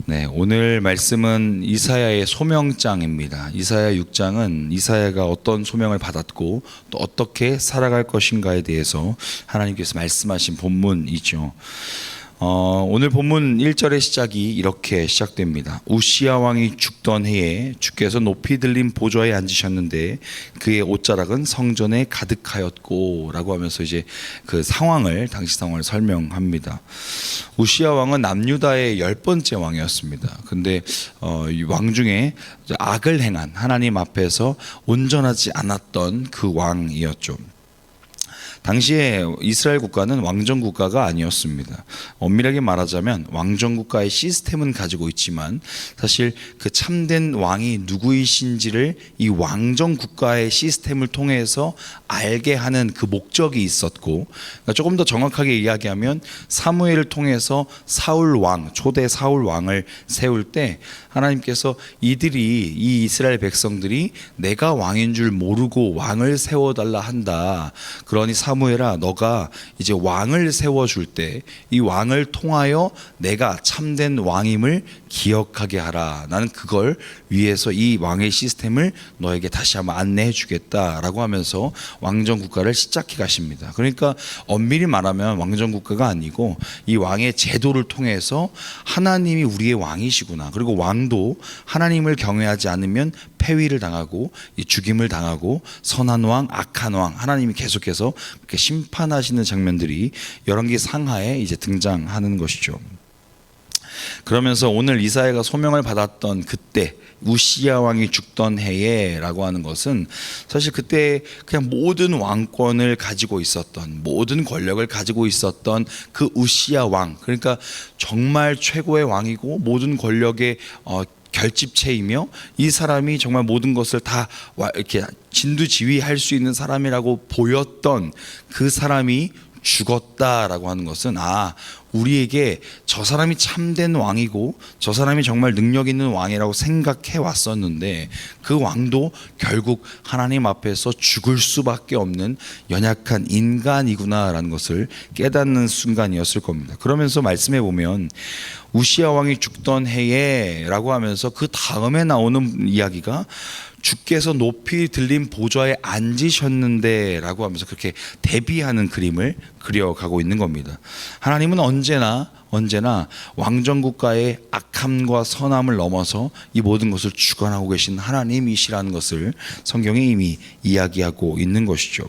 네, 오늘 말씀은 이사야의 소명장입니다. 이사야 6장은 이사야가 어떤 소명을 받았고 또 어떻게 살아갈 것인가에 대해서 하나님께서 말씀하신 본문이죠. 오늘 본문 1절의 시작이 이렇게 시작됩니다. 우시야 왕이 죽던 해에 주께서 높이 들린 보좌에 앉으셨는데 그의 옷자락은 성전에 가득하였고 라고 하면서 이제 그 상황을, 당시 상황을 설명합니다. 우시야 왕은 남유다의 10번째 왕이었습니다. 근데 이 왕 중에 악을 행한, 하나님 앞에서 온전하지 않았던 그 왕이었죠. 당시에 이스라엘 국가는 왕정 국가가 아니었습니다. 엄밀하게 말하자면 왕정 국가의 시스템은 가지고 있지만 사실 그 참된 왕이 누구이신지를 이 왕정 국가의 시스템을 통해서 알게 하는 그 목적이 있었고, 그러니까 조금 더 정확하게 이야기하면 사무엘을 통해서 사울 왕, 초대 사울 왕을 세울 때 하나님께서 이 이스라엘 백성들이 내가 왕인 줄 모르고 왕을 세워달라 한다. 그러니 사무엘아, 너가 이제 왕을 세워줄 때 이 왕을 통하여 내가 참된 왕임을 기억하게 하라. 나는 그걸 위해서 이 왕의 시스템을 너에게 다시 한번 안내해 주겠다라고 하면서 왕정 국가를 시작해 가십니다. 그러니까 엄밀히 말하면 왕정 국가가 아니고 이 왕의 제도를 통해서 하나님이 우리의 왕이시구나, 그리고 왕도 하나님을 경외하지 않으면 폐위를 당하고 죽임을 당하고 선한 왕, 악한 왕, 하나님이 계속해서 그렇게 심판하시는 장면들이 열왕기 상하에 이제 등장하는 것이죠. 그러면서 오늘 이사야가 소명을 받았던 그때 우시야 왕이 죽던 해에 라고 하는 것은 사실 그때 그냥 모든 왕권을 가지고 있었던, 모든 권력을 가지고 있었던 그 우시야 왕, 그러니까 정말 최고의 왕이고 모든 권력의 결집체이며 이 사람이 정말 모든 것을 다 이렇게 진두지휘할 수 있는 사람이라고 보였던 그 사람이 죽었다라고 하는 것은 우리에게 저 사람이 참된 왕이고 저 사람이 정말 능력 있는 왕이라고 생각해 왔었는데 그 왕도 결국 하나님 앞에서 죽을 수밖에 없는 연약한 인간이구나라는 것을 깨닫는 순간이었을 겁니다. 그러면서 말씀해 보면 우시야 왕이 죽던 해에 라고 하면서 그 다음에 나오는 이야기가 주께서 높이 들린 보좌에 앉으셨는데 라고 하면서 그렇게 대비하는 그림을 그려가고 있는 겁니다. 하나님은 언제나 왕정국가의 악함과 선함을 넘어서 이 모든 것을 주관하고 계신 하나님이시라는 것을 성경에 이미 이야기하고 있는 것이죠.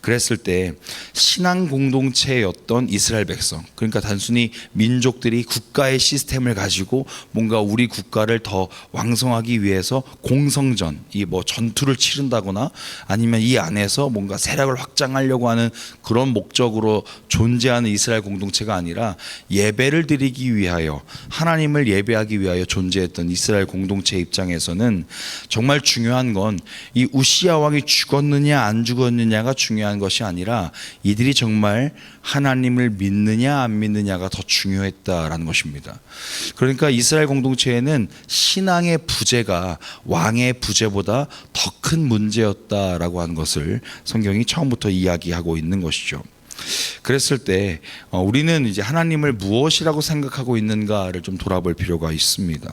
그랬을 때 신앙 공동체였던 이스라엘 백성, 그러니까 단순히 민족들이 국가의 시스템을 가지고 뭔가 우리 국가를 더 왕성하기 위해서 공성전, 전투를 치른다거나 아니면 이 안에서 뭔가 세력을 확장하려고 하는 그런 목적으로 존재하는 이스라엘 공동체가 아니라 예배를 드리기 위하여, 하나님을 예배하기 위하여 존재했던 이스라엘 공동체 입장에서는 정말 중요한 건 이 우시야 왕이 죽었느냐 안 죽었느냐가 중요한 것이 아니라 이들이 정말 하나님을 믿느냐 안 믿느냐가 더 중요했다라는 것입니다. 그러니까 이스라엘 공동체에는 신앙의 부재가 왕의 부재보다 더 큰 문제였다라고 하는 것을 성경이 처음부터 이야기하고 있는 것이죠. 그랬을 때 우리는 이제 하나님을 무엇이라고 생각하고 있는가를 좀 돌아볼 필요가 있습니다.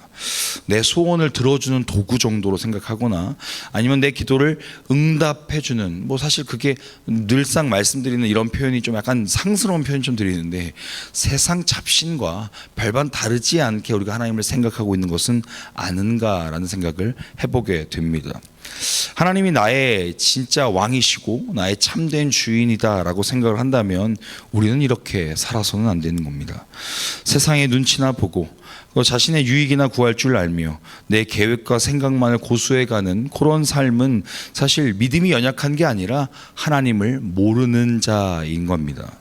내 소원을 들어주는 도구 정도로 생각하거나 아니면 내 기도를 응답해주는, 사실 그게 늘상 말씀드리는 이런 표현이 좀 약간 상스러운 표현 좀 드리는데 세상 잡신과 별반 다르지 않게 우리가 하나님을 생각하고 있는 것은 아는가라는 생각을 해보게 됩니다. 하나님이 나의 진짜 왕이시고 나의 참된 주인이다 라고 생각을 한다면 우리는 이렇게 살아서는 안 되는 겁니다. 세상의 눈치나 보고 자신의 유익이나 구할 줄 알며 내 계획과 생각만을 고수해가는 그런 삶은 사실 믿음이 연약한 게 아니라 하나님을 모르는 자인 겁니다.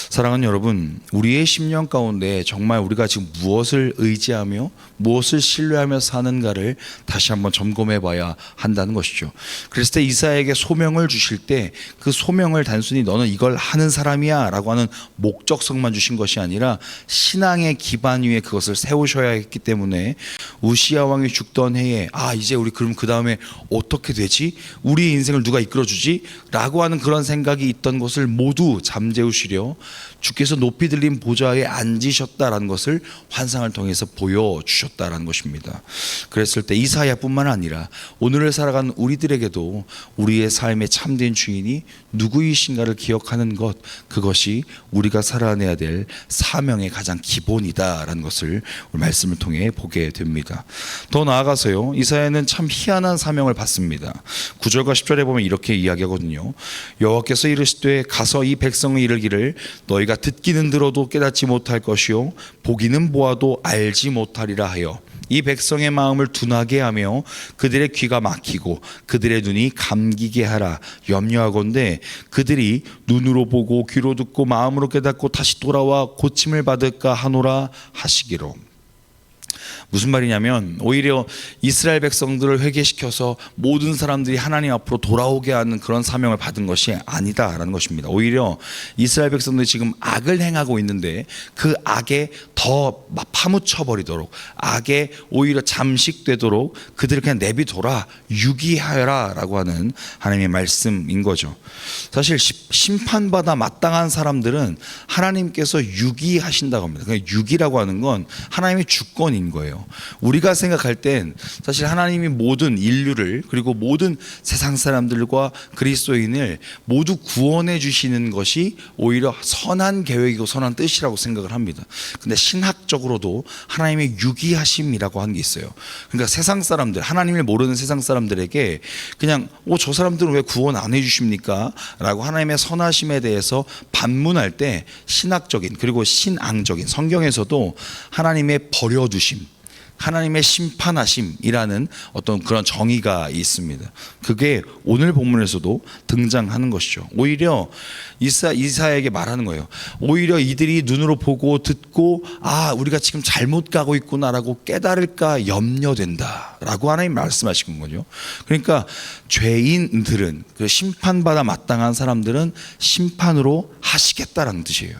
사랑하는 여러분, 우리의 심령 가운데 정말 우리가 지금 무엇을 의지하며 무엇을 신뢰하며 사는가를 다시 한번 점검해 봐야 한다는 것이죠. 그랬을 때 이사야에게 소명을 주실 때 그 소명을 단순히 너는 이걸 하는 사람이야 라고 하는 목적성만 주신 것이 아니라 신앙의 기반 위에 그것을 세우셔야 했기 때문에 우시야 왕이 죽던 해에 이제 우리 그럼 그 다음에 어떻게 되지? 우리의 인생을 누가 이끌어주지? 라고 하는 그런 생각이 있던 것을 모두 잠재우시려 주께서 높이 들린 보좌에 앉으셨다라는 것을 환상을 통해서 보여주셨다라는 것입니다. 그랬을 때 이사야뿐만 아니라 오늘을 살아가는 우리들에게도 우리의 삶의 참된 주인이 누구이신가를 기억하는 것, 그것이 우리가 살아내야 될 사명의 가장 기본이다라는 것을 우리 말씀을 통해 보게 됩니다. 더 나아가서요, 이사야는 참 희한한 사명을 받습니다. 9절과 10절에 보면 이렇게 이야기하거든요. 여호와께서 이르시되 가서 이 백성의 이르기를 너희가 듣기는 들어도 깨닫지 못할 것이요 보기는 보아도 알지 못하리라 하여 이 백성의 마음을 둔하게 하며 그들의 귀가 막히고 그들의 눈이 감기게 하라. 염려하건대 그들이 눈으로 보고 귀로 듣고 마음으로 깨닫고 다시 돌아와 고침을 받을까 하노라 하시기로. 무슨 말이냐면 오히려 이스라엘 백성들을 회개시켜서 모든 사람들이 하나님 앞으로 돌아오게 하는 그런 사명을 받은 것이 아니다라는 것입니다. 오히려 이스라엘 백성들이 지금 악을 행하고 있는데 그 악에 더 파묻혀버리도록, 악에 오히려 잠식되도록 그들을 그냥 내비둬라, 유기하여라 라고 하는 하나님의 말씀인 거죠. 사실 심판받아 마땅한 사람들은 하나님께서 유기하신다고 합니다. 그러니까 유기라고 하는 건 하나님의 주권인 거예요. 우리가 생각할 땐 사실 하나님이 모든 인류를, 그리고 모든 세상 사람들과 그리스도인을 모두 구원해 주시는 것이 오히려 선한 계획이고 선한 뜻이라고 생각을 합니다. 근데 신학적으로도 하나님의 유기하심이라고 하는 게 있어요. 그러니까 세상 사람들, 하나님을 모르는 세상 사람들에게 그냥 저 사람들은 왜 구원 안 해주십니까? 라고 하나님의 선하심에 대해서 반문할 때 신학적인, 그리고 신앙적인, 성경에서도 하나님의 버려두심, 하나님의 심판하심이라는 어떤 그런 정의가 있습니다. 그게 오늘 본문에서도 등장하는 것이죠. 오히려 이사야에게 말하는 거예요. 오히려 이들이 눈으로 보고 듣고 우리가 지금 잘못 가고 있구나라고 깨달을까 염려된다 라고 하나님 말씀하시는 거죠. 그러니까 죄인들은, 그 심판받아 마땅한 사람들은 심판으로 하시겠다라는 뜻이에요.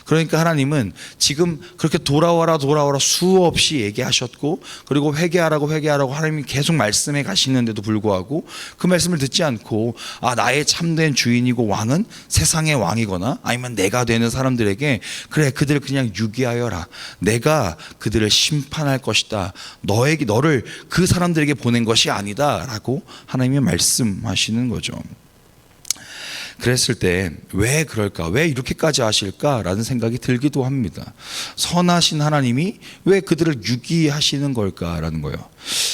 그러니까 하나님은 지금 그렇게 돌아와라 수없이 얘기하셨고, 그리고 회개하라고 하나님이 계속 말씀해 가시는데도 불구하고 그 말씀을 듣지 않고 나의 참된 주인이고 왕은 세상의 왕이거나 아니면 내가 되는 사람들에게 그래 그들을 그냥 유기하여라, 내가 그들을 심판할 것이다, 너를 그 사람들에게 보낸 것이 아니다 라고 하나님이 말씀하시는 거죠. 그랬을 때 왜 그럴까? 왜 이렇게까지 하실까라는 생각이 들기도 합니다. 선하신 하나님이 왜 그들을 유기하시는 걸까라는 거예요.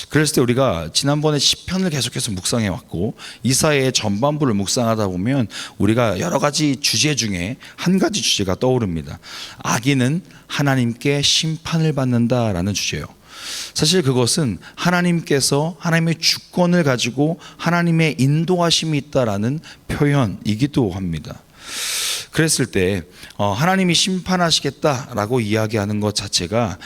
그랬을 때 우리가 지난번에 시편을 계속해서 묵상해 왔고 이사야의 전반부를 묵상하다 보면 우리가 여러 가지 주제 중에 한 가지 주제가 떠오릅니다. 악인은 하나님께 심판을 받는다라는 주제예요. 사실 그것은 하나님께서 하나님의 주권을 가지고 하나님의 인도하심이 있다라는 표현이기도 합니다. 그랬을 때 하나님이 심판하시겠다라고 이야기하는 것 자체가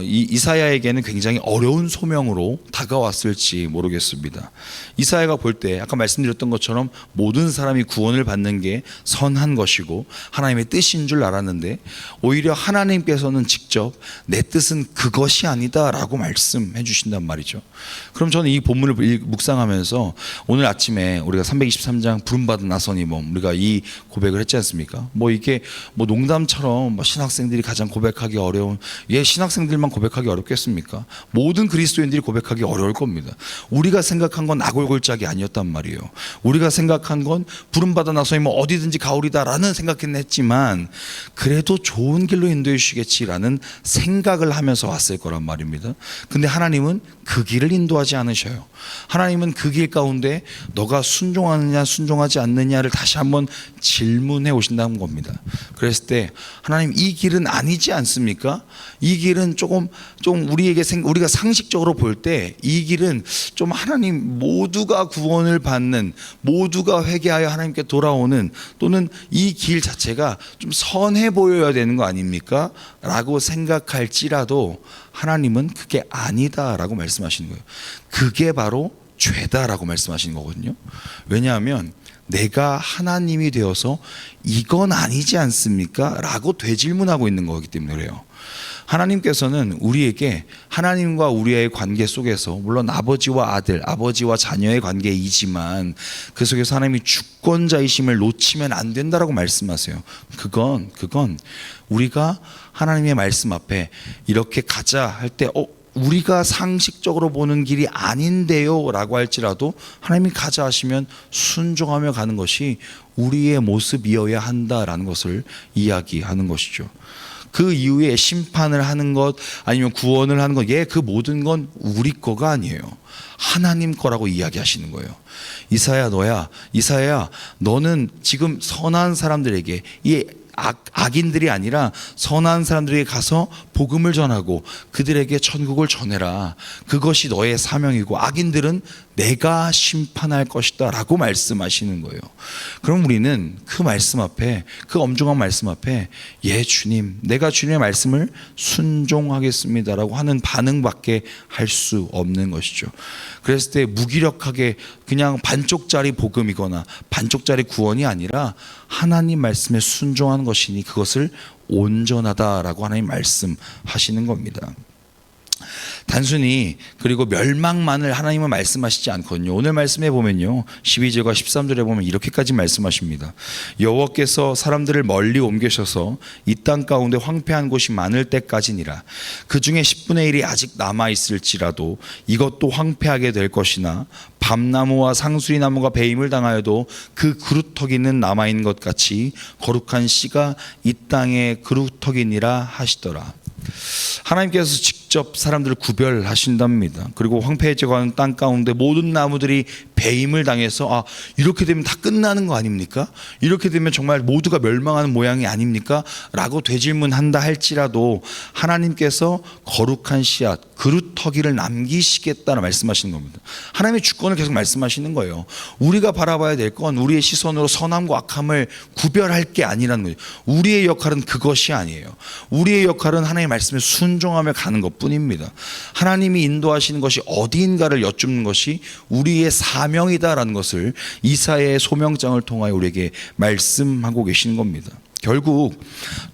이사야에게는 굉장히 어려운 소명으로 다가왔을지 모르겠습니다. 이사야가 볼 때 아까 말씀드렸던 것처럼 모든 사람이 구원을 받는 게 선한 것이고 하나님의 뜻인 줄 알았는데 오히려 하나님께서는 직접 내 뜻은 그것이 아니다라고 말씀해 주신단 말이죠. 그럼 저는 이 본문을 묵상하면서 오늘 아침에 우리가 323장 부름받은 나선이 몸, 우리가 이 고백을 했지 않습니까? 이게 농담처럼 신학생들이 가장 고백하기 어려운, 신학생들만 고백하기 어렵겠습니까? 모든 그리스도인들이 고백하기 어려울 겁니다. 우리가 생각한 건 나골골짝이 아니었단 말이에요. 우리가 생각한 건 부름받아 나서니 어디든지 가오리다라는 생각은 했지만 그래도 좋은 길로 인도해 주시겠지라는 생각을 하면서 왔을 거란 말입니다. 근데 하나님은 그 길을 인도하지 않으셔요. 하나님은 그 길 가운데 너가 순종하느냐 순종하지 않느냐를 다시 한번 질문해 오신다는 겁니다. 그랬을 때 하나님 이 길은 아니지 않습니까? 이 길은 조금 우리가 상식적으로 볼 때 이 길은 좀 하나님 모두가 구원을 받는, 모두가 회개하여 하나님께 돌아오는, 또는 이 길 자체가 좀 선해 보여야 되는 거 아닙니까? 라고 생각할지라도 하나님은 그게 아니다라고 말씀하시는 거예요. 그게 바로 죄다라고 말씀하시는 거거든요. 왜냐하면 내가 하나님이 되어서 이건 아니지 않습니까? 라고 되질문하고 있는 거기 때문에 그래요. 하나님께서는 우리에게 하나님과 우리의 관계 속에서 물론 아버지와 아들, 아버지와 자녀의 관계이지만 그 속에서 하나님이 주권자이심을 놓치면 안 된다라고 말씀하세요. 그건 우리가 하나님의 말씀 앞에 이렇게 가자 할 때 우리가 상식적으로 보는 길이 아닌데요 라고 할지라도 하나님이 가자 하시면 순종하며 가는 것이 우리의 모습이어야 한다라는 것을 이야기하는 것이죠. 그 이후에 심판을 하는 것 아니면 구원을 하는 것, 그 모든 건 우리 거가 아니에요. 하나님 거라고 이야기하시는 거예요. 이사야야 너는 지금 선한 사람들에게, 이 악인들이 아니라 선한 사람들에게 가서 복음을 전하고 그들에게 천국을 전해라. 그것이 너의 사명이고 악인들은 내가 심판할 것이다 라고 말씀하시는 거예요. 그럼 우리는 그 말씀 앞에, 그 엄중한 말씀 앞에 주님, 내가 주님의 말씀을 순종하겠습니다 라고 하는 반응밖에 할 수 없는 것이죠. 그랬을 때 무기력하게 그냥 반쪽짜리 복음이거나 반쪽짜리 구원이 아니라 하나님 말씀에 순종하는 것이니 그것을 온전하다라고 하나님 말씀하시는 겁니다. 단순히 그리고 멸망만을 하나님은 말씀하시지 않거든요. 오늘 말씀에 보면요 12절과 13절에 보면 이렇게까지 말씀하십니다. 여호와께서 사람들을 멀리 옮기셔서 이 땅 가운데 황폐한 곳이 많을 때까지니라. 그 중에 10분의 1이 아직 남아있을지라도 이것도 황폐하게 될 것이나 밤나무와 상수리나무가 배임을 당하여도 그 그루터기는 남아있는 것 같이 거룩한 씨가 이 땅에 그루터기니라 하시더라. 하나님께서 직접 사람들을 구별하신답니다. 그리고 황폐해져 가는 땅 가운데 모든 나무들이 배임을 당해서 이렇게 되면 다 끝나는 거 아닙니까? 이렇게 되면 정말 모두가 멸망하는 모양이 아닙니까? 라고 되질문한다 할지라도 하나님께서 거룩한 씨앗, 그루터기를 남기시겠다는 말씀하시는 겁니다. 하나님의 주권을 계속 말씀하시는 거예요. 우리가 바라봐야 될 건 우리의 시선으로 선함과 악함을 구별할 게 아니라는 거예요. 우리의 역할은 그것이 아니에요. 우리의 역할은 하나님의 말씀에 순종하며 가는 것뿐입니다. 하나님이 인도하시는 것이 어디인가를 여쭙는 것이 우리의 사명이다라는 것을 이사야의 소명장을 통하여 우리에게 말씀하고 계시는 겁니다. 결국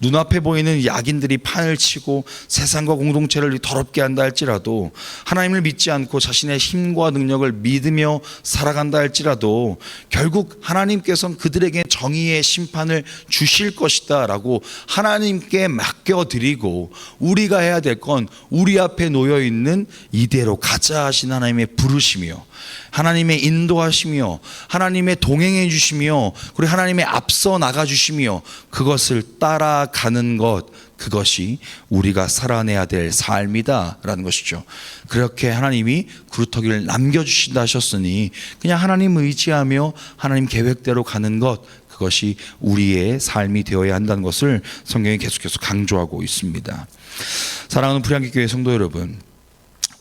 눈앞에 보이는 이 악인들이 판을 치고 세상과 공동체를 더럽게 한다 할지라도, 하나님을 믿지 않고 자신의 힘과 능력을 믿으며 살아간다 할지라도 결국 하나님께서는 그들에게 정의의 심판을 주실 것이다 라고 하나님께 맡겨드리고, 우리가 해야 될 건 우리 앞에 놓여있는 이대로 가자 하신 하나님의 부르심이요, 하나님의 인도하시며 하나님의 동행해 주시며 그리고 하나님의 앞서 나가 주시며 그것을 따라가는 것, 그것이 우리가 살아내야 될 삶이다 라는 것이죠. 그렇게 하나님이 그루터기를 남겨주신다 하셨으니 그냥 하나님 의지하며 하나님 계획대로 가는 것, 그것이 우리의 삶이 되어야 한다는 것을 성경이 계속해서 강조하고 있습니다. 사랑하는 불향기 교회 성도 여러분,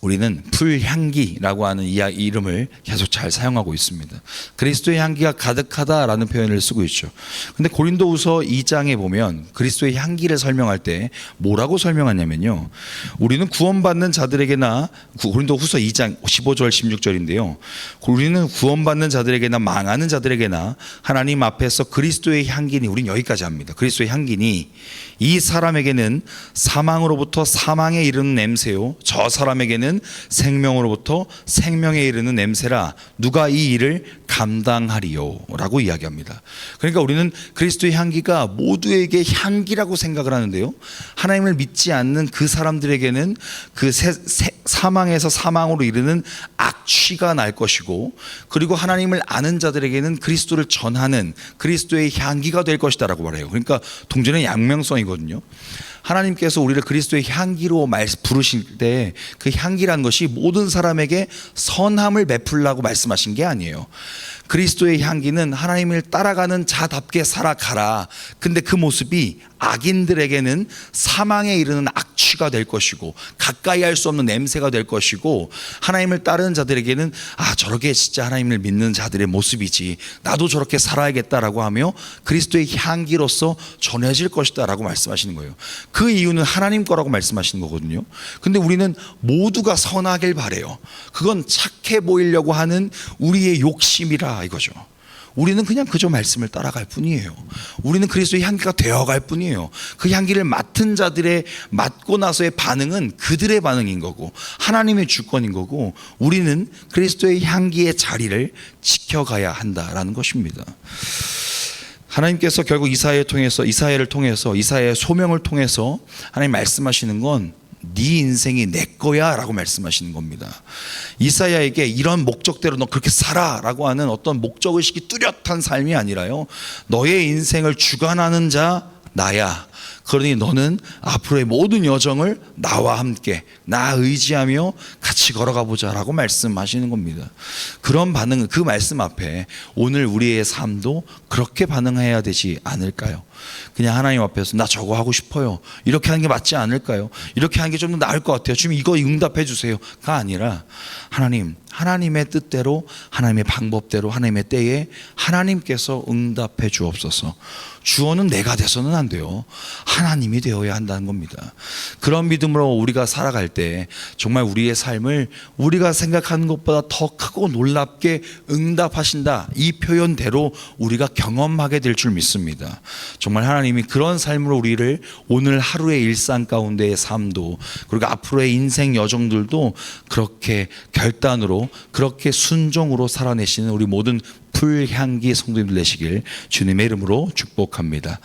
우리는 풀향기라고 하는 이 이름을 계속 잘 사용하고 있습니다. 그리스도의 향기가 가득하다라는 표현을 쓰고 있죠. 근데 고린도후서 2장에 보면 그리스도의 향기를 설명할 때 뭐라고 설명하냐면요, 우리는 구원받는 자들에게나, 고린도후서 2장 15절 16절인데요, 우리는 구원받는 자들에게나 망하는 자들에게나 하나님 앞에서 그리스도의 향기니, 우린 여기까지 합니다. 그리스도의 향기니 이 사람에게는 사망으로부터 사망에 이르는 냄새요, 저 사람에게는 생명으로부터 생명에 이르는 냄새라. 누가 이 일을 감당하리요 라고 이야기합니다. 그러니까 우리는 그리스도의 향기가 모두에게 향기라고 생각을 하는데요, 하나님을 믿지 않는 그 사람들에게는 그 사망에서 사망으로 이르는 악취가 날 것이고, 그리고 하나님을 아는 자들에게는 그리스도를 전하는 그리스도의 향기가 될 것이다 라고 말해요. 그러니까 동전의 양면성이거든요. 하나님께서 우리를 그리스도의 향기로 부르실 때 그 향기라는 것이 모든 사람에게 선함을 베풀라고 말씀하신 게 아니에요. 그리스도의 향기는 하나님을 따라가는 자답게 살아가라. 근데 그 모습이 악인들에게는 사망에 이르는 악취가 될 것이고 가까이 할 수 없는 냄새가 될 것이고, 하나님을 따르는 자들에게는 저렇게 진짜 하나님을 믿는 자들의 모습이지, 나도 저렇게 살아야겠다라고 하며 그리스도의 향기로서 전해질 것이다 라고 말씀하시는 거예요. 그 이유는 하나님 거라고 말씀하시는 거거든요. 근데 우리는 모두가 선하길 바래요. 그건 착해 보이려고 하는 우리의 욕심이라 이거죠. 우리는 그냥 그저 말씀을 따라갈 뿐이에요. 우리는 그리스도의 향기가 되어갈 뿐이에요. 그 향기를 맡은 자들의 맡고 나서의 반응은 그들의 반응인 거고 하나님의 주권인 거고 우리는 그리스도의 향기의 자리를 지켜가야 한다라는 것입니다. 하나님께서 결국 이사야를 통해서 이사야의 소명을 통해서 하나님 말씀하시는 건 네 인생이 내 거야 라고 말씀하시는 겁니다. 이사야에게 이런 목적대로 너 그렇게 살아 라고 하는 어떤 목적의식이 뚜렷한 삶이 아니라요, 너의 인생을 주관하는 자 나야. 그러니 너는 앞으로의 모든 여정을 나와 함께 나 의지하며 같이 걸어가 보자 라고 말씀하시는 겁니다. 그런 반응, 그 말씀 앞에 오늘 우리의 삶도 그렇게 반응해야 되지 않을까요? 그냥 하나님 앞에서 나 저거 하고 싶어요, 이렇게 하는 게 맞지 않을까요? 이렇게 하는 게 좀 더 나을 것 같아요, 지금 이거 응답해 주세요가 아니라 하나님의 뜻대로, 하나님의 방법대로, 하나님의 때에 하나님께서 응답해 주옵소서. 주어는 내가 돼서는 안 돼요. 하나님이 되어야 한다는 겁니다. 그런 믿음으로 우리가 살아갈 때 정말 우리의 삶을 우리가 생각하는 것보다 더 크고 놀랍게 응답하신다, 이 표현대로 우리가 경험하게 될 줄 믿습니다. 정말 하나님이 그런 삶으로 우리를 오늘 하루의 일상 가운데의 삶도, 그리고 앞으로의 인생 여정들도 그렇게 결단으로, 그렇게 순종으로 살아내시는 우리 모든 불향기 성도님들 되시길 주님의 이름으로 축복합니다.